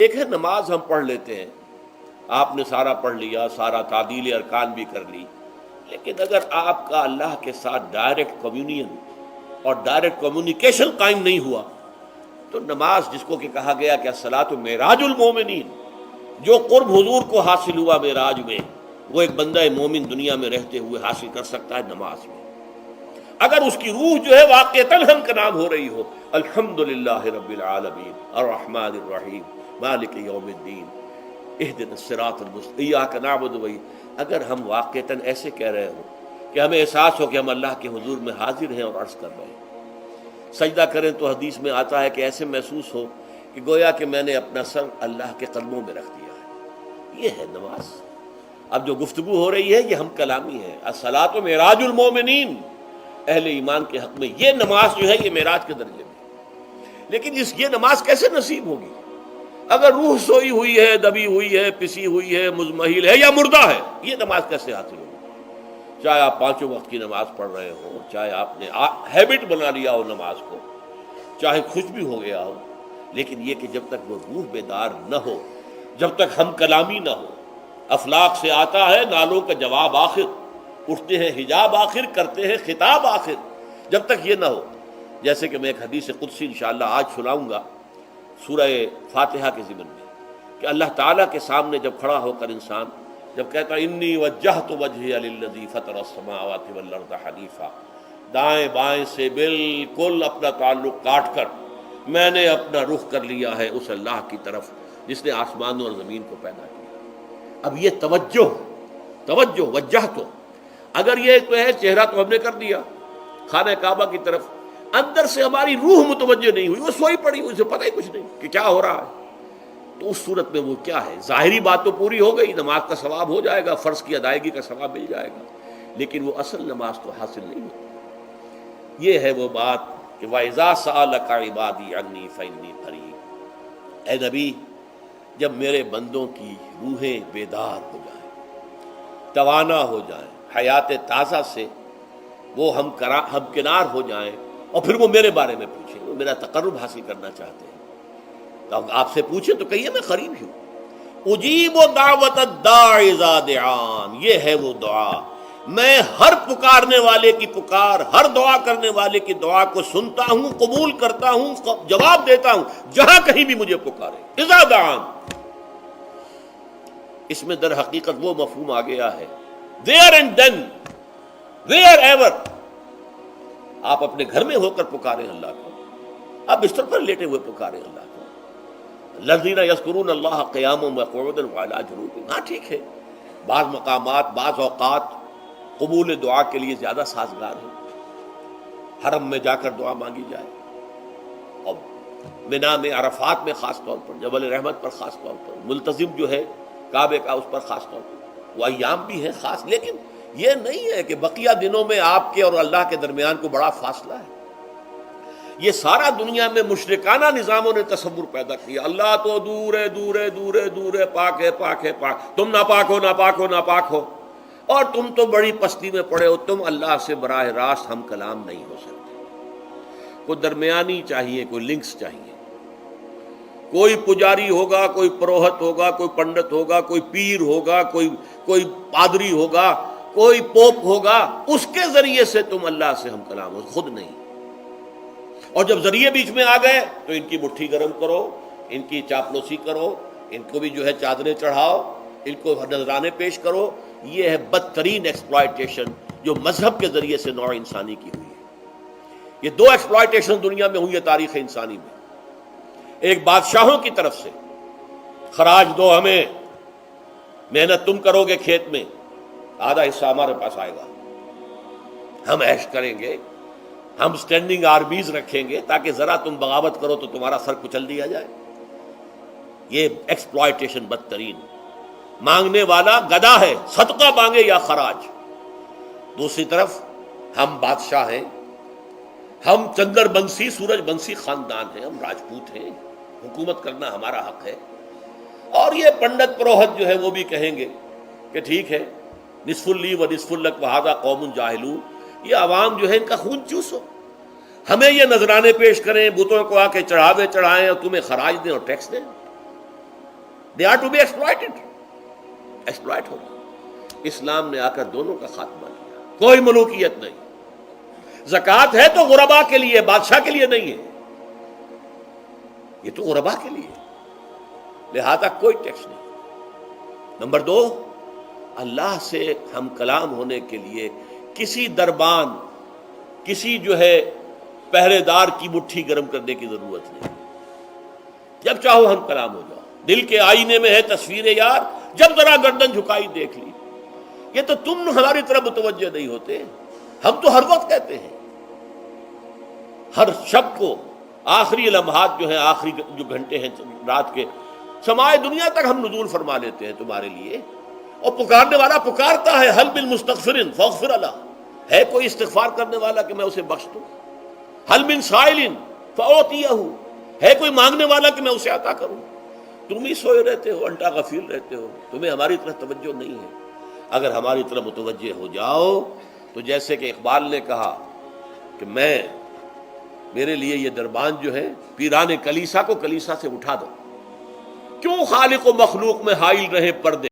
ایک ہے نماز ہم پڑھ لیتے ہیں، آپ نے سارا پڑھ لیا، سارا تعدیل ارکان بھی کر لی، لیکن اگر آپ کا اللہ کے ساتھ ڈائریکٹ کمیونین اور ڈائریکٹ کمیونیکیشن قائم نہیں ہوا تو نماز، جس کو کہ کہا گیا کہ الصلاۃ معراج المومنین، جو قرب حضور کو حاصل ہوا معراج میں، وہ ایک بندہ مومن دنیا میں رہتے ہوئے حاصل کر سکتا ہے نماز میں، اگر اس کی روح جو ہے واقعتاً ہم کا نام ہو رہی ہو الحمدللہ رب العالمین الرحمن الرحیم مالک یوم الدین اہدنا الصراط المستقیم ایاک نعبد و اگر ہم واقعتاً ایسے کہہ رہے ہوں کہ ہمیں احساس ہو کہ ہم اللہ کے حضور میں حاضر ہیں اور عرض کر رہے ہیں، سجدہ کریں تو حدیث میں آتا ہے کہ ایسے محسوس ہو کہ گویا کہ میں نے اپنا سر اللہ کے قدموں میں رکھ دیا ہے، یہ ہے نماز۔ اب جو گفتگو ہو رہی ہے یہ ہم کلامی ہے، الصلاۃ معراج المومنین، اہل ایمان کے حق میں یہ نماز جو ہے یہ معراج کے درجے میں، لیکن یہ نماز کیسے نصیب ہوگی اگر روح سوئی ہوئی ہے، دبی ہوئی ہے، پسی ہوئی ہے، مزمحل ہے یا مردہ ہے؟ یہ نماز کیسے حاصل ہوگی؟ چاہے آپ پانچوں وقت کی نماز پڑھ رہے ہوں، چاہے آپ نے ہیبٹ بنا لیا ہو نماز کو، چاہے خوش بھی ہو گیا ہو، لیکن یہ کہ جب تک وہ روح بیدار نہ ہو، جب تک ہم کلامی نہ ہو، افلاق سے آتا ہے نالوں کا جواب آخر، اٹھتے ہیں حجاب آخر، کرتے ہیں خطاب آخر، جب تک یہ نہ ہو، جیسے کہ میں ایک حدیث قدسی انشاءاللہ آج سناؤں گا سورہ فاتحہ کے ضمن میں، کہ اللہ تعالیٰ کے سامنے جب کھڑا ہو کر انسان جب کہتا ہے انی وجہت وجہی للذی فطر السماوات والارض حنیفا، دائیں بائیں سے بالکل اپنا تعلق کاٹ کر میں نے اپنا رخ کر لیا ہے اس اللہ کی طرف جس نے آسمانوں اور زمین کو پیدا کیا۔ اب یہ توجہ وجہ تو اگر یہ تو ہے چہرہ تو ہم نے کر دیا خانہ کعبہ کی طرف، اندر سے ہماری روح متوجہ نہیں ہوئی، وہ سوئی پڑی ہوئی، اسے پتہ ہی کچھ نہیں کہ کیا ہو رہا ہے، تو اس صورت میں وہ کیا ہے؟ ظاہری بات تو پوری ہو گئی، نماز کا ثواب ہو جائے گا، فرض کی ادائیگی کا ثواب مل جائے گا، لیکن وہ اصل نماز تو حاصل نہیں ہوتی۔ یہ ہے وہ بات کہ وَإِذَا سَأَلَكَ عِبَادِي عَنِّي فَإِنِّي قَرِيبٌ، اے نبی جب میرے بندوں کی روحیں بیدار ہو جائیں، توانا ہو جائیں، حیات تازہ سے وہ ہم کنار ہو جائیں، اور پھر وہ میرے بارے میں پوچھیں، وہ میرا تقرب حاصل کرنا چاہتے ہیں، تو آپ سے پوچھیں تو کہیے میں قریب ہی ہوں، اجیب دعوت الداع اذا دعان، یہ ہے وہ دعا، میں ہر پکارنے والے کی پکار، ہر دعا کرنے والے کی دعا کو سنتا ہوں، قبول کرتا ہوں، جواب دیتا ہوں جہاں کہیں بھی مجھے پکارے، اذا دعان۔ اس میں در حقیقت وہ مفہوم آ گیا ہے there and then where ever، آپ اپنے گھر میں ہو کر پکاریں اللہ کو، آپ بستر پر لیٹے ہوئے پکاریں اللہ کو، الذین یذکرون اللہ قیاما وقعودا وعلی جنوبہم، ہاں ٹھیک ہے، بعض مقامات بعض اوقات قبول دعا کے لیے زیادہ سازگار ہیں، حرم میں جا کر دعا مانگی جائے، اور منا میں، عرفات میں خاص طور پر، جبل رحمت پر خاص طور پر، ملتزم جو ہے کعبے کا اس پر خاص طور پر، وہ ایام بھی ہیں خاص، لیکن یہ نہیں ہے کہ بقیہ دنوں میں آپ کے اور اللہ کے درمیان کو بڑا فاصلہ ہے۔ یہ سارا دنیا میں مشرکانہ نظاموں نے تصور پیدا کیا، اللہ تو دور ہے، دور ہے، دور ہے، دور ہے، پاک ہے، پاک ہے، پاک، تم ناپاک ہو، ناپاک ہو، ناپاک ہو، اور تم تو بڑی پستی میں پڑے ہو، تم اللہ سے براہ راست ہم کلام نہیں ہو سکتے۔ کوئی درمیانی چاہیے، کوئی لنکس چاہیے، کوئی پجاری ہوگا، کوئی پروہت ہوگا، کوئی پنڈت ہوگا، کوئی پیر ہوگا، کوئی پادری ہوگا، کوئی پوپ ہوگا، اس کے ذریعے سے تم اللہ سے ہم کلام ہو، خود نہیں۔ اور جب ذریعے بیچ میں آ گئے تو ان کی مٹھی گرم کرو، ان کی چاپلوسی کرو، ان کو بھی جو ہے چادریں چڑھاؤ، ان کو نذرانے پیش کرو، یہ ہے بدترین ایکسپلائٹیشن جو مذہب کے ذریعے سے نوع انسانی کی ہوئی ہے۔ یہ دو ایکسپلائٹیشن دنیا میں ہوئی ہے تاریخ انسانی میں، ایک بادشاہوں کی طرف سے خراج دو ہمیں، محنت تم کرو گے کھیت میں، آدھا حصہ ہمارے پاس آئے گا، ہم عیش کریں گے، ہم سٹینڈنگ آرمیز رکھیں گے تاکہ ذرا تم بغاوت کرو تو تمہارا سر کچل دیا جائے۔ یہ ایکسپلائٹیشن بدترین، مانگنے والا گدا ہے، صدقہ مانگے یا خراج۔ دوسری طرف ہم بادشاہ ہیں، ہم چندر بنسی سورج بنسی خاندان ہیں، ہم راجپوت ہیں، حکومت کرنا ہمارا حق ہے، اور یہ پنڈت پروہت جو ہے وہ بھی کہیں گے کہ ٹھیک ہے، نصف لی و نصف لک وہذا قوم جاہلون، یہ عوام جو ہے ان کا خون چوسو، ہمیں یہ نذرانے پیش کریں، بتوں کو آ کے چڑھاوے چڑھائیں اور تمہیں خراج دیں اور ٹیکس دیں۔ They are to be exploited, exploit ہو رہا۔ اسلام نے آ کر دونوں کا خاتمہ کیا، کوئی ملوکیت نہیں۔ زکوٰۃ ہے تو غربا کے لیے، بادشاہ کے لیے نہیں ہے، یہ تو غربا کے لیے، لہذا کوئی ٹیکس نہیں۔ نمبر دو، اللہ سے ہم کلام ہونے کے لیے کسی دربان، کسی جو ہے پہرے دار کی مٹھی گرم کرنے کی ضرورت نہیں، جب چاہو ہم کلام ہو جاؤ۔ دل کے آئینے میں ہے تصویر یار، جب ذرا گردن جھکائی دیکھ لی۔ یہ تو تم ہماری طرف متوجہ نہیں ہوتے، ہم تو ہر وقت کہتے ہیں، ہر شب کو آخری لمحات جو ہیں، آخری جو گھنٹے ہیں رات کے، سمائے دنیا تک ہم نزول فرما لیتے ہیں تمہارے لیے، اور پکارنے والا پکارتا ہے، حل من مستغفر فاغفر له، ہے کوئی استغفار کرنے والا کہ میں اسے بخش دوں؟ حل من سائل فاعطیہ، ہے کوئی مانگنے والا کہ میں اسے عطا کروں؟ تم ہی سوئے رہتے ہو، انٹا غفیر رہتے ہو، تمہیں ہماری طرف توجہ نہیں ہے۔ اگر ہماری طرف متوجہ ہو جاؤ تو جیسے کہ اقبال نے کہا کہ میرے لیے یہ دربان جو ہے، پیران کلیسا کو کلیسا سے اٹھا دو، کیوں خالق و مخلوق میں حائل رہے پردے۔